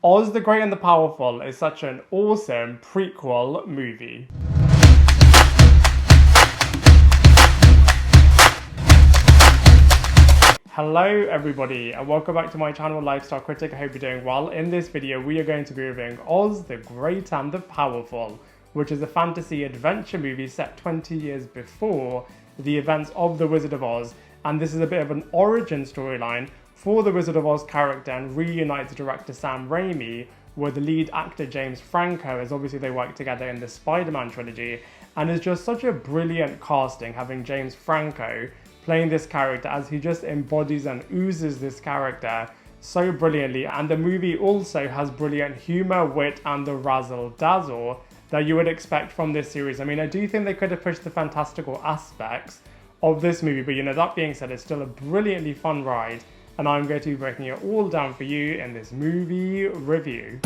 Oz the Great and the Powerful is such an awesome prequel movie. Hello everybody and welcome back to my channel Lifestyle Critic. I hope you're doing well. In this video we are going to be reviewing Oz the Great and the Powerful, which is a fantasy adventure movie set 20 years before the events of The Wizard of Oz, and this is a bit of an origin storyline for the Wizard of Oz character and reunites director Sam Raimi with the lead actor James Franco, as obviously they work together in the Spider-Man trilogy, and it's just such a brilliant casting having James Franco playing this character, as he just embodies and oozes this character so brilliantly. And the movie also has brilliant humor, wit and the razzle dazzle that you would expect from this series. I mean, I do think they could have pushed the fantastical aspects of this movie, but that being said, it's still a brilliantly fun ride, and I'm going to be breaking it all down for you in this movie review.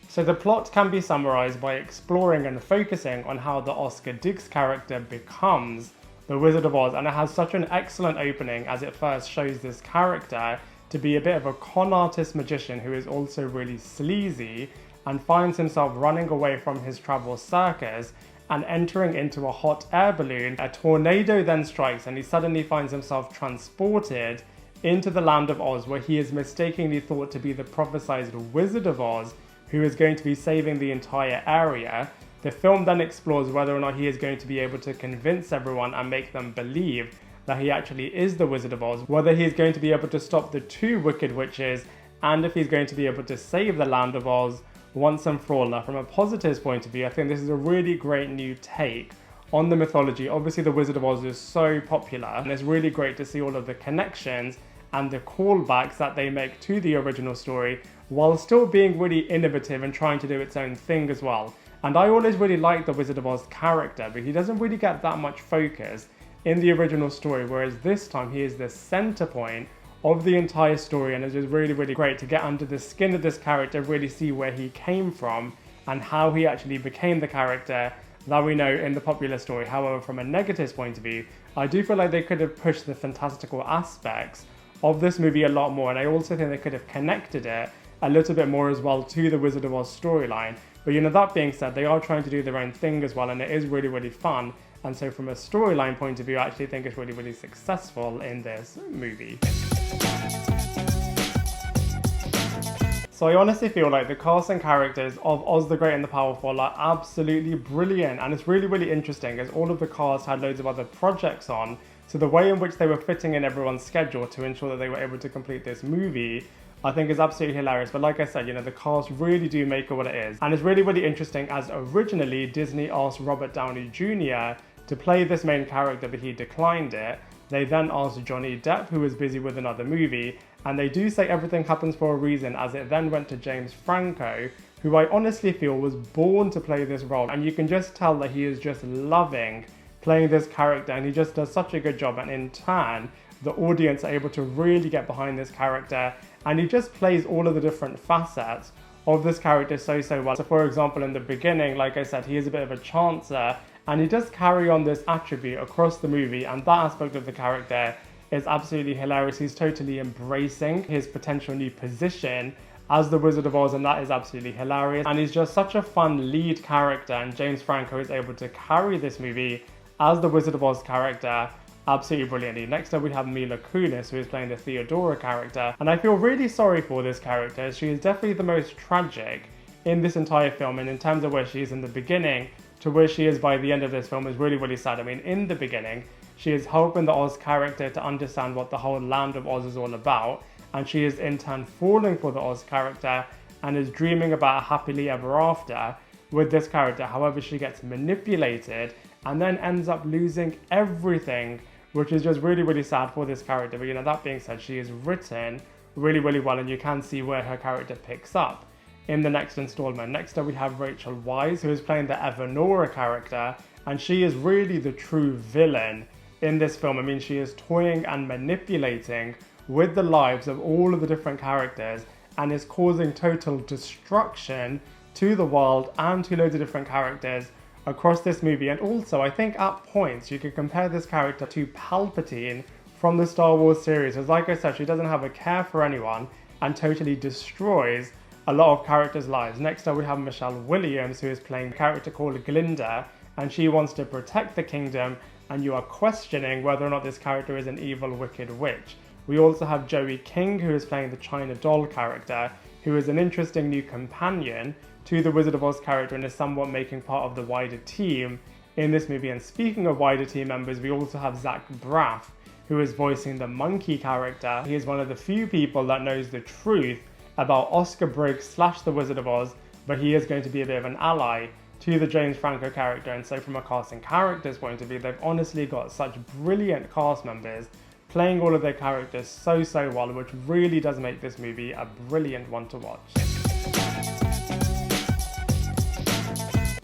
So the plot can be summarized by exploring and focusing on how the Oscar Diggs character becomes the Wizard of Oz, and it has such an excellent opening as it first shows this character to be a bit of a con artist magician who is also really sleazy and finds himself running away from his travel circus and entering into a hot air balloon. A tornado then strikes and he suddenly finds himself transported into the land of Oz, where he is mistakenly thought to be the prophesied Wizard of Oz, who is going to be saving the entire area. The film then explores whether or not he is going to be able to convince everyone and make them believe that he actually is the Wizard of Oz, whether he is going to be able to stop the two wicked witches, and if he's going to be able to save the land of Oz once and for all. Now, from a positives point of view, I think this is a really great new take on the mythology. Obviously, the Wizard of Oz is so popular, and it's really great to see all of the connections and the callbacks that they make to the original story, while still being really innovative and trying to do its own thing as well. And I always really like the Wizard of Oz character, but he doesn't really get that much focus in the original story, whereas this time he is the center point of the entire story, and it's just really, really great to get under the skin of this character, really see where he came from and how he actually became the character that we know in the popular story. However, from a negatives point of view, I do feel like they could have pushed the fantastical aspects of this movie a lot more, and I also think they could have connected it a little bit more as well to the Wizard of Oz storyline. But that being said, they are trying to do their own thing as well, and it is really, really fun. And so from a storyline point of view, I actually think it's really, really successful in this movie. So I honestly feel like the cast and characters of Oz the Great and the Powerful are absolutely brilliant, and it's really, really interesting as all of the cast had loads of other projects on, so the way in which they were fitting in everyone's schedule to ensure that they were able to complete this movie, I think is absolutely hilarious. But like I said, the cast really do make it what it is. And it's really, really interesting, as originally Disney asked Robert Downey Jr. to play this main character, but he declined it. They then asked Johnny Depp, who was busy with another movie, and they do say everything happens for a reason, as it then went to James Franco, who I honestly feel was born to play this role. And you can just tell that he is just loving playing this character, and he just does such a good job, and in turn the audience are able to really get behind this character, and he just plays all of the different facets of this character so well. So for example, in the beginning, like I said, he is a bit of a chancer, and he does carry on this attribute across the movie, and that aspect of the character is absolutely hilarious. He's totally embracing his potential new position as the Wizard of Oz, and that is absolutely hilarious. And he's just such a fun lead character, and James Franco is able to carry this movie as the Wizard of Oz character absolutely brilliantly. Next up we have Mila Kunis, who is playing the Theodora character, and I feel really sorry for this character. She is definitely the most tragic in this entire film, and in terms of where she is in the beginning to where she is by the end of this film is really, really sad. I mean, in the beginning, she is helping the Oz character to understand what the whole land of Oz is all about, and she is in turn falling for the Oz character and is dreaming about a happily ever after with this character. However, she gets manipulated and then ends up losing everything, which is just really, really sad for this character. But that being said, she is written really, really well, and you can see where her character picks up in the next installment. Next up we have Rachel Weisz, who is playing the Evernora character, and she is really the true villain in this film. I mean, she is toying and manipulating with the lives of all of the different characters and is causing total destruction to the world and to loads of different characters across this movie. And also, I think at points you could compare this character to Palpatine from the Star Wars series. Because like I said, she doesn't have a care for anyone and totally destroys a lot of characters' lives. Next up we have Michelle Williams, who is playing a character called Glinda, and she wants to protect the kingdom, and you are questioning whether or not this character is an evil, wicked witch. We also have Joey King, who is playing the China Doll character, who is an interesting new companion to the Wizard of Oz character and is somewhat making part of the wider team in this movie. And speaking of wider team members, we also have Zach Braff, who is voicing the monkey character. He is one of the few people that knows the truth about Oscar Briggs / the Wizard of Oz, but he is going to be a bit of an ally to the James Franco character. And so from a cast and characters point of view, they've honestly got such brilliant cast members playing all of their characters so well, which really does make this movie a brilliant one to watch.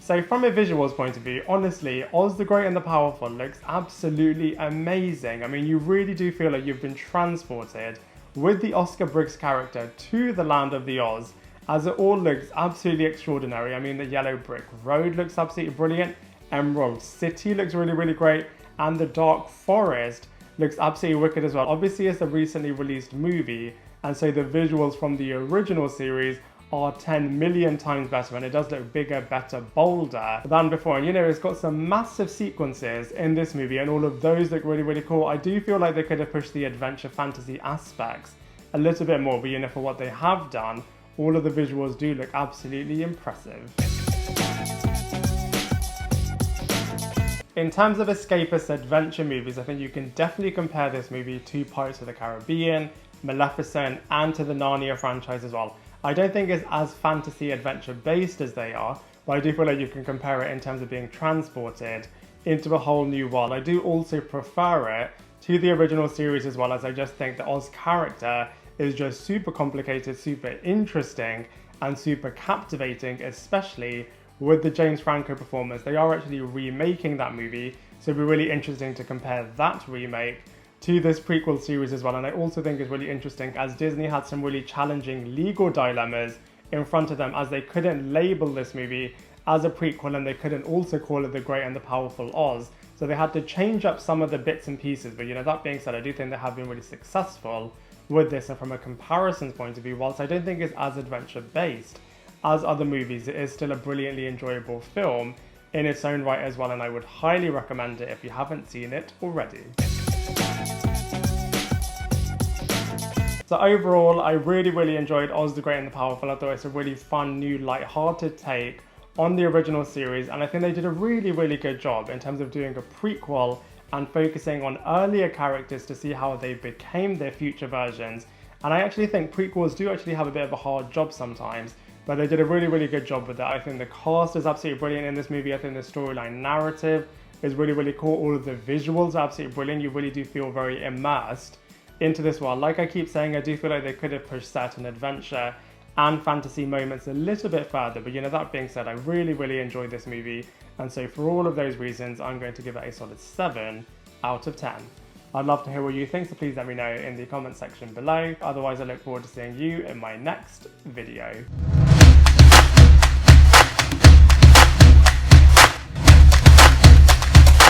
So from a visuals point of view, honestly, Oz the Great and the Powerful looks absolutely amazing. I mean, you really do feel like you've been transported with the Oscar Briggs character to the land of the Oz, as it all looks absolutely extraordinary. I mean, the yellow brick road looks absolutely brilliant, Emerald City looks really great, and the Dark Forest looks absolutely wicked as well. Obviously, it's a recently released movie, and so the visuals from the original series are 10 million times better, and it does look bigger, better, bolder than before. And you know, it's got some massive sequences in this movie, and all of those look really cool. I do feel like they could have pushed the adventure fantasy aspects a little bit more, but you know, for what they have done, all of the visuals do look absolutely impressive. In terms of escapist adventure movies, I think you can definitely compare this movie to Pirates of the Caribbean, Maleficent, and to the Narnia franchise as well. I don't think it's as fantasy adventure based as they are, but I do feel like you can compare it in terms of being transported into a whole new world. I do also prefer it to the original series as well, as I just think the Oz character is just super complicated, super interesting, and super captivating, especially with the James Franco performance. They are actually remaking that movie, so it'll be really interesting to compare that remake to this prequel series as well. And I also think it's really interesting as Disney had some really challenging legal dilemmas in front of them, as they couldn't label this movie as a prequel and they couldn't also call it The Great and the Powerful Oz. So they had to change up some of the bits and pieces. But you know, that being said, I do think they have been really successful with this. And from a comparisons point of view, whilst I don't think it's as adventure based as other movies, it is still a brilliantly enjoyable film in its own right as well. And I would highly recommend it if you haven't seen it already. So overall, I really enjoyed Oz the Great and the Powerful. I thought it's a really fun, new, light-hearted take on the original series, and I think they did a really good job in terms of doing a prequel and focusing on earlier characters to see how they became their future versions. And I actually think prequels do actually have a bit of a hard job sometimes, but they did a really good job with that. I think the cast is absolutely brilliant in this movie. I think the storyline narrative is really cool. All of the visuals are absolutely brilliant. You really do feel very immersed into this world. Like I keep saying, I do feel like they could have pushed certain adventure and fantasy moments a little bit further, but you know, that being said, I really enjoyed this movie, and so for all of those reasons, I'm going to give it a solid 7 out of 10. I'd love to hear what you think, so please let me know in the comment section below. Otherwise, I look forward to seeing you in my next video.